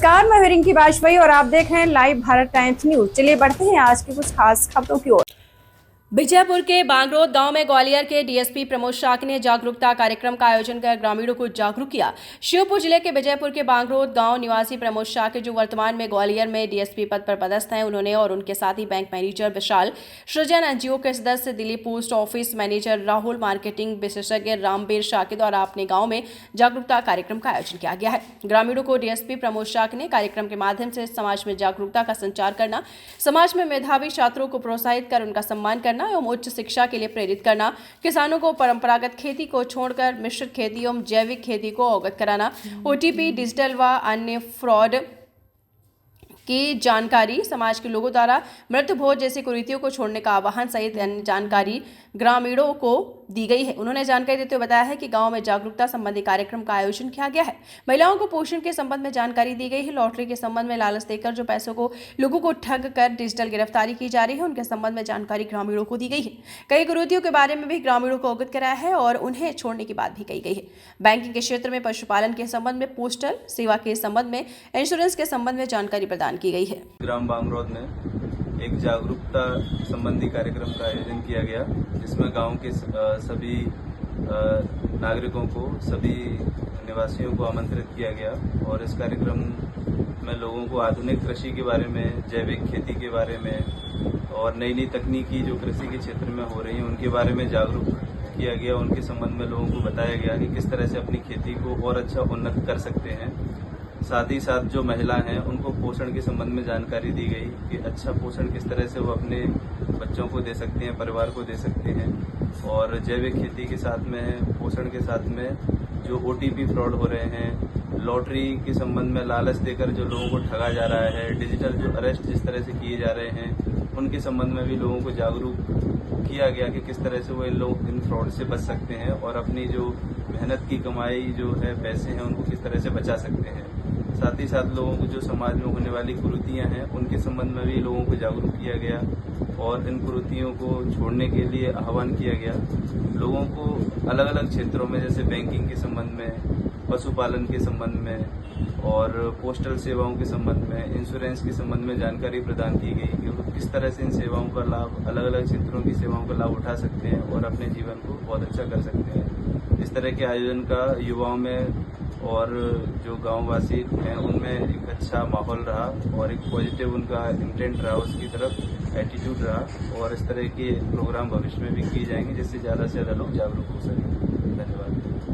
नमस्कार, मैं रिंकी वाजपेयी और आप देख रहे हैं लाइव भारत टाइम्स न्यूज। चलिए बढ़ते हैं आज की कुछ खास खबरों की ओर। बीजापुर के बांगरोद गांव में ग्वालियर के डीएसपी प्रमोद शाह ने जागरूकता कार्यक्रम का आयोजन कर ग्रामीणों को जागरूक किया। श्योपुर जिले के विजयपुर के बांगरोद गांव निवासी प्रमोद शाह जो वर्तमान में ग्वालियर में डीएसपी पद पर पदस्थ हैं, उन्होंने और उनके साथी बैंक मैनेजर विशाल सृजन, एनजीओ के सदस्य Dilip, post office manager Rahul, marketing विशेषज्ञ रामबीर शाह के द्वारा अपने गाँव में जागरूकता कार्यक्रम का आयोजन किया गया है। ग्रामीणों को डीएसपी प्रमोद शाह ने कार्यक्रम के माध्यम से समाज में जागरूकता का संचार करना, समाज में मेधावी छात्रों को प्रोत्साहित कर उनका सम्मान करना एवं उच्च शिक्षा के लिए प्रेरित करना, किसानों को परंपरागत खेती को छोड़कर मिश्रित खेती एवं जैविक खेती को अवगत कराना, ओटीपी, डिजिटल व अन्य फ्रॉड की जानकारी, समाज के लोगों द्वारा मृत्यु भोज जैसी कुरीतियों को छोड़ने का आह्वान सहित अन्य जानकारी ग्रामीणों को दी गई है। उन्होंने जानकारी देते हुए बताया है कि गांव में जागरूकता संबंधी कार्यक्रम का आयोजन किया गया है। महिलाओं को पोषण के संबंध में जानकारी दी गई है। लॉटरी के संबंध में लालच देकर जो पैसों को लोगों को ठग कर डिजिटल गिरफ्तारी की जा रही है, उनके संबंध में जानकारी ग्रामीणों को दी गई है। कई कुरीतियों के बारे में भी ग्रामीणों को अवगत कराया है और उन्हें छोड़ने की बात भी कही गई है। बैंकिंग के क्षेत्र में, पशुपालन के संबंध में, पोस्टल सेवा के संबंध में, इंश्योरेंस के संबंध में जानकारी प्रदान की गई है। ग्राम बांगरोद में एक जागरूकता संबंधी कार्यक्रम का आयोजन किया गया, जिसमें गांव के सभी नागरिकों को, सभी निवासियों को आमंत्रित किया गया और इस कार्यक्रम में लोगों को आधुनिक कृषि के बारे में, जैविक खेती के बारे में और नई नई तकनीकी जो कृषि के क्षेत्र में हो रही है उनके बारे में जागरूक किया गया। उनके संबंध में लोगों को बताया गया कि किस तरह से अपनी खेती को और अच्छा उन्नत कर सकते हैं। साथ ही साथ जो महिला हैं उनको पोषण के संबंध में जानकारी दी गई कि अच्छा पोषण किस तरह से वो अपने बच्चों को दे सकते हैं, परिवार को दे सकते हैं। और जैविक खेती के साथ में, पोषण के साथ में जो ओटीपी फ्रॉड हो रहे हैं, लॉटरी के संबंध में लालच देकर जो लोगों को ठगा जा रहा है, डिजिटल जो अरेस्ट जिस तरह से किए जा रहे हैं, उनके संबंध में भी लोगों को जागरूक किया गया कि किस तरह से वो लोग इन फ्रॉड से बच सकते हैं और अपनी जो मेहनत की कमाई जो है, पैसे हैं, उनको किस तरह से बचा सकते हैं। साथ ही साथ लोगों को जो समाज में होने वाली कुरीतियां हैं उनके संबंध में भी लोगों को जागरूक किया गया और इन कुरीतियों को छोड़ने के लिए आह्वान किया गया। लोगों को अलग अलग क्षेत्रों में, जैसे बैंकिंग के संबंध में, पशुपालन के संबंध में और पोस्टल सेवाओं के संबंध में, इंश्योरेंस के संबंध में जानकारी प्रदान की गई कि वो किस तरह से इन सेवाओं का लाभ, अलग अलग क्षेत्रों की सेवाओं का लाभ उठा सकते हैं और अपने जीवन को बहुत अच्छा कर सकते हैं। इस तरह के आयोजन का युवाओं में और जो गांववासी हैं उनमें एक अच्छा माहौल रहा और एक पॉजिटिव उनका इंटेंट रहा, उसकी तरफ एटीट्यूड रहा और इस तरह के प्रोग्राम भविष्य में भी किए जाएंगे जिससे ज़्यादा से ज़्यादा लोग जागरूक हो सकें।